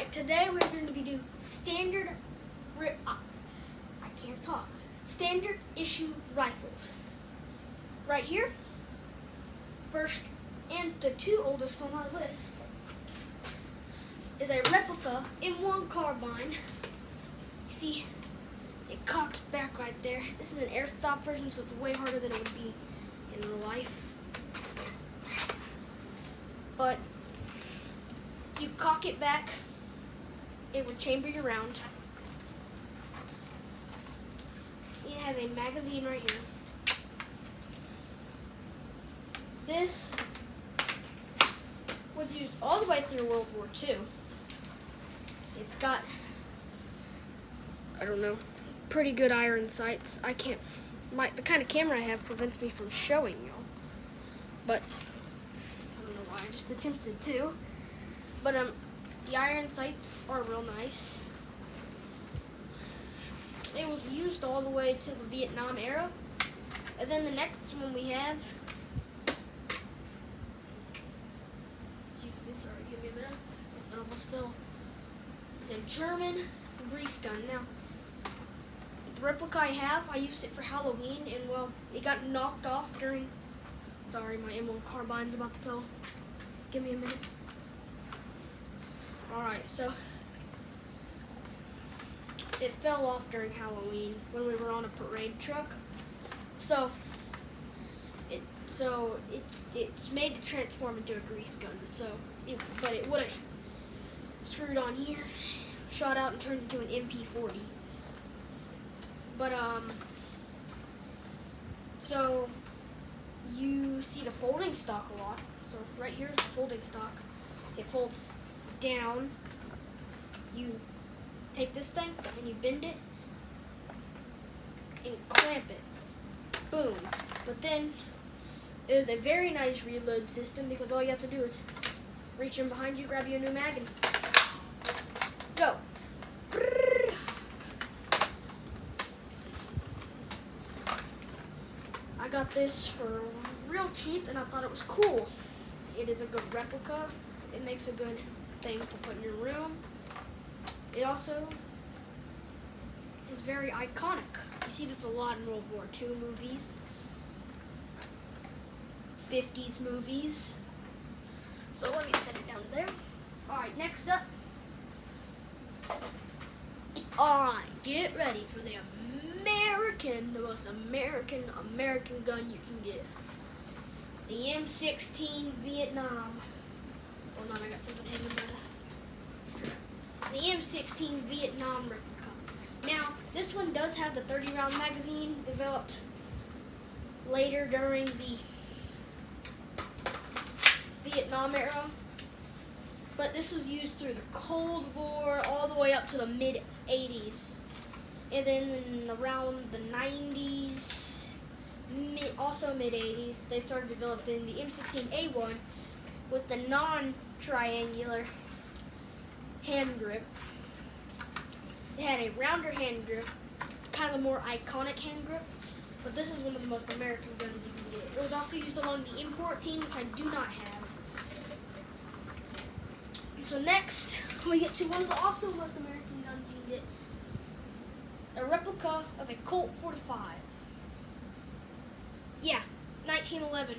Alright, today we're going to be doing standard standard issue rifles. Right here, first and the two oldest on our list is a replica M1 carbine. See, it cocks back right there. This is an airsoft version, so it's way harder than it would be in real life. But you cock it back, it would chamber your round. It has a magazine right here. This was used all the way through World War II. It's got, I don't know, pretty good iron sights. The kind of camera I have prevents me from showing y'all. But I don't know why, I just attempted to. But the iron sights are real nice. It was used all the way to the Vietnam era. And then the next one we have, excuse me, sorry, give me a minute. It almost fell. It's a German grease gun. Now, the replica I have, I used it for Halloween, and well, it got knocked off during, sorry, my M1 carbine's about to fall. Give me a minute. Alright, so it fell off during Halloween when we were on a parade truck. So it's made to transform into a grease gun. But it would have screwed on here, shot out and turned into an MP40. But so you see the folding stock a lot. So right here is the folding stock. It folds down. You take this thing and you bend it and clamp it. Boom. But then it is a very nice reload system because all you have to do is reach in behind you, grab you a new mag, and go. I got this for real cheap and I thought it was cool. It is a good replica. It makes a good thing to put in your room. It also is very iconic. You see this a lot in World War II movies, 50s movies. So let me set it down there. Alright, next up. Alright, get ready for the most American gun you can get. The M16 Vietnam. Hold on, I got something hanging by the M16 Vietnam replica. Now, this one does have the 30-round magazine developed later during the Vietnam era. But this was used through the Cold War all the way up to the mid-80s. And then around the 90s, also mid-80s, they started developing the M16A1 with the non-triangular hand grip. It had a rounder hand grip, kind of a more iconic hand grip, but this is one of the most American guns you can get. It was also used along the M14, which I do not have. So next, we get to one of the also most American guns you can get, a replica of a Colt 45. Yeah, 1911.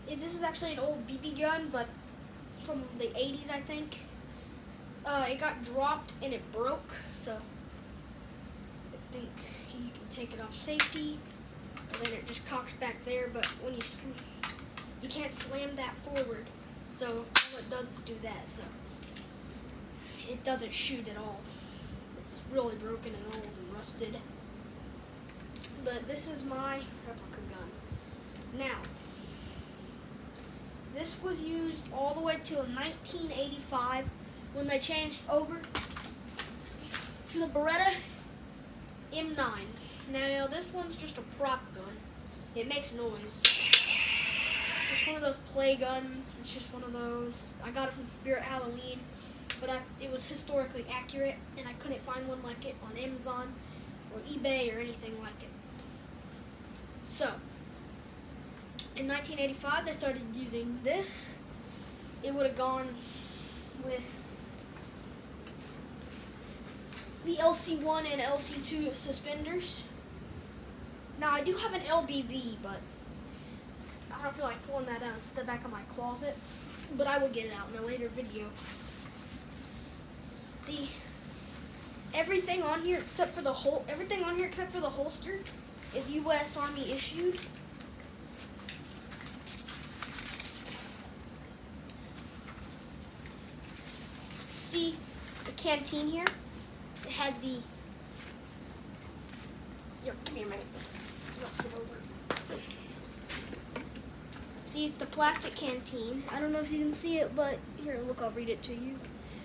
This is actually an old BB gun, but from the 80s, I think. It got dropped and it broke, so I think you can take it off safety, and then it just cocks back there, but when you can't slam that forward, so all it does is do that, so it doesn't shoot at all. It's really broken and old and rusted. But this is my replica gun. Now, this was used all the way till 1985 when they changed over to the Beretta M9. Now, this one's just a prop gun. It makes noise. It's just one of those play guns. It's just one of those. I got it from Spirit Halloween, but it was historically accurate, and I couldn't find one like it on Amazon or eBay or anything like it. So, in 1985, they started using this. It would have gone with the LC1 and LC2 suspenders. Now I do have an LBV, but I don't feel like pulling that out. It's the back of my closet, but I will get it out in a later video. See, everything on here except for the holster is U.S. Army issued. See the canteen here? It has the. Yo, give me a minute. This is rusted over. See, it's the plastic canteen. I don't know if you can see it, but here, look, I'll read it to you.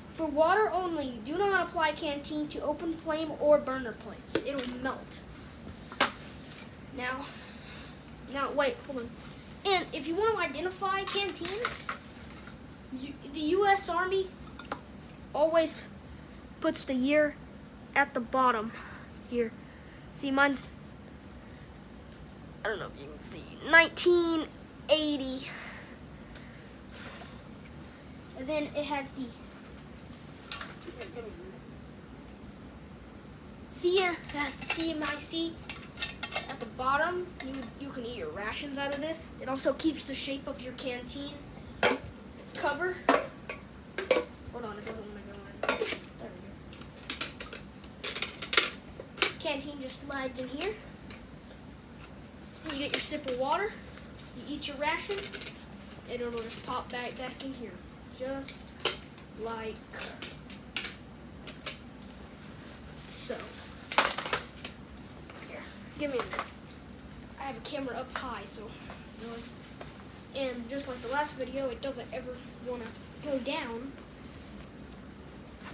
For water only, do not apply canteen to open flame or burner plates. It'll melt. Now, wait, hold on. And if you want to identify canteens, the U.S. Army always puts the year at the bottom here. See, mine's, I don't know if you can see, 1980. And then it has the CMIC at the bottom. You can eat your rations out of this. It also keeps the shape of your canteen cover. Hold on, it doesn't want to go in. There we go. Canteen just slides in here. You get your sip of water. You eat your ration, and it'll just pop back in here, just like so. Here, give me a minute. I have a camera up high, so and just like the last video, it doesn't ever want to go down.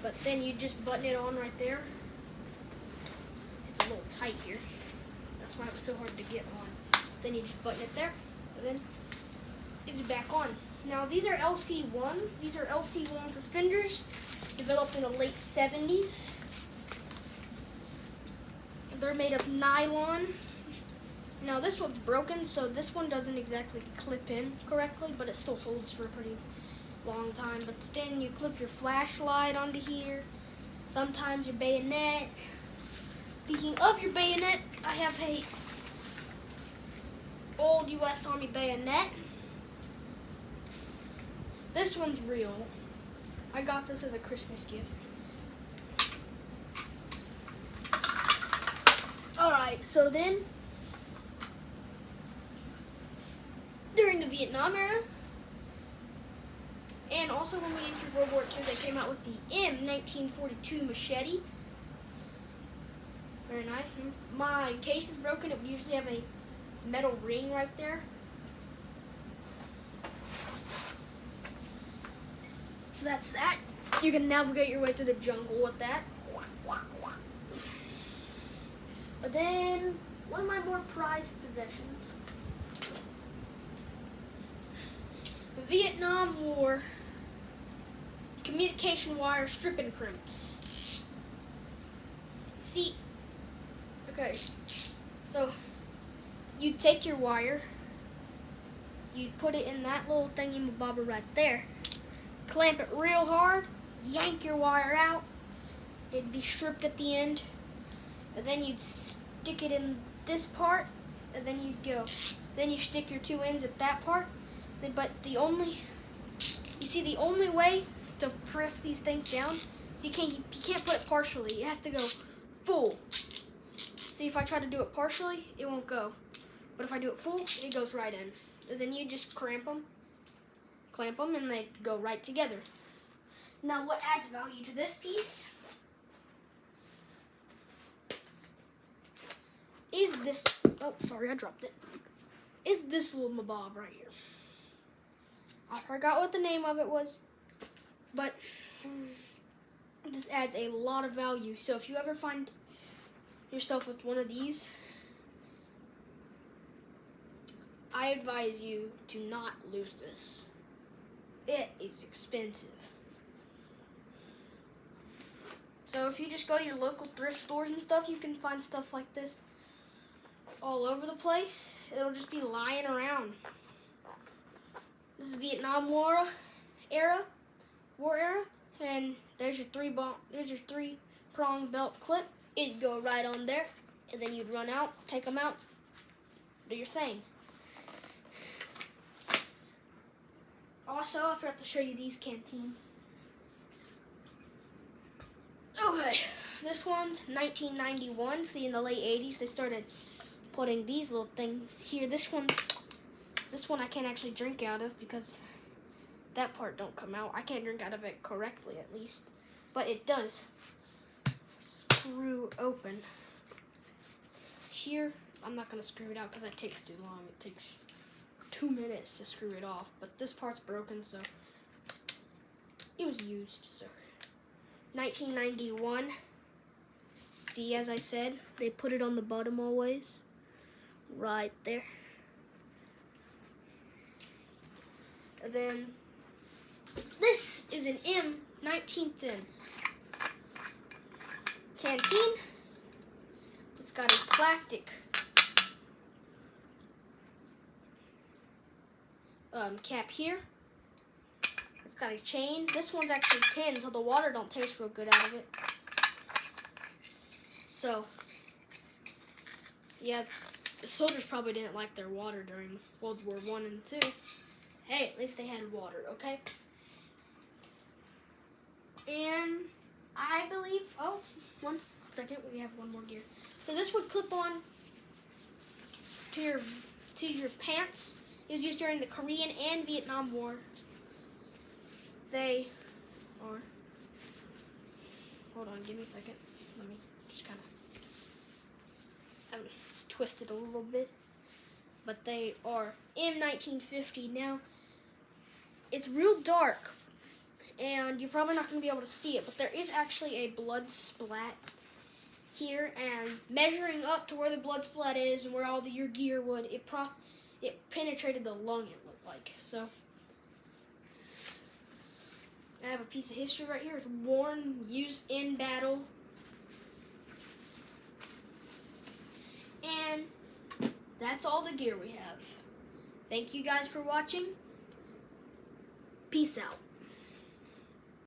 But then you just button it on right there. It's a little tight here. That's why it was so hard to get on. Then you just button it there, and then it's back on. Now these are LC1s. These are LC1 suspenders developed in the late 70s. They're made of nylon. Now this one's broken, so this one doesn't exactly clip in correctly, but it still holds for a pretty long time. But then you clip your flashlight onto here, sometimes your bayonet. Speaking of your bayonet, I have a old U.S. Army bayonet. This one's real. I got this as a Christmas gift. Alright, so then during the Vietnam era, and also when we entered World War II, they came out with the M1942 machete. Very nice. My case is broken. It would usually have a metal ring right there. So that's that. You can navigate your way through the jungle with that. But then, one of my more prized possessions, the Vietnam War communication wire stripping crimps. See, okay, so you take your wire, you put it in that little thingy-mabobber right there, clamp it real hard, yank your wire out, it'd be stripped at the end, and then you'd stick it in this part, and then you'd go, then you stick your two ends at that part, but the only way to press these things down, so you can't put it partially, it has to go full. See, if I try to do it partially, it won't go, but if I do it full, it goes right in. And then you just clamp them, and they go right together. Now, what adds value to this piece is this, oh, sorry, I dropped it, is this little mabob right here. I forgot what the name of it was, but this adds a lot of value. So if you ever find yourself with one of these, I advise you to not lose this. It is expensive. So if you just go to your local thrift stores and stuff, you can find stuff like this all over the place. It'll just be lying around. This is Vietnam War era, and there's your three prong belt clip. It'd go right on there, and then you'd run out, take them out, do your thing. Also, I forgot to show you these canteens. Okay, this one's 1991. See, in the late 80s, they started putting these little things here. This one I can't actually drink out of because that part don't come out. I can't drink out of it correctly, at least, but it does screw open. Here, I'm not gonna screw it out because that takes too long. It takes 2 minutes to screw it off, but this part's broken, so it was used. So 1991. See, as I said, they put it on the bottom always, right there. And then this is an M1910 canteen. It's got a plastic cap here. It's got a chain. This one's actually tin, so the water don't taste real good out of it. So, yeah, the soldiers probably didn't like their water during World War I and II. Hey, at least they had water, okay? And I believe, oh, 1 second, we have one more gear. So this would clip on to your pants. It was used during the Korean and Vietnam War. They are, hold on, give me a second. Let me just kind of, it's twisted a little bit. But they are M1950. Now, it's real dark, and you're probably not going to be able to see it, but there is actually a blood splat here, and measuring up to where the blood splat is and where all your gear would, it penetrated the lung, it looked like. So, I have a piece of history right here. It's worn, used in battle. And that's all the gear we have. Thank you guys for watching. Peace out.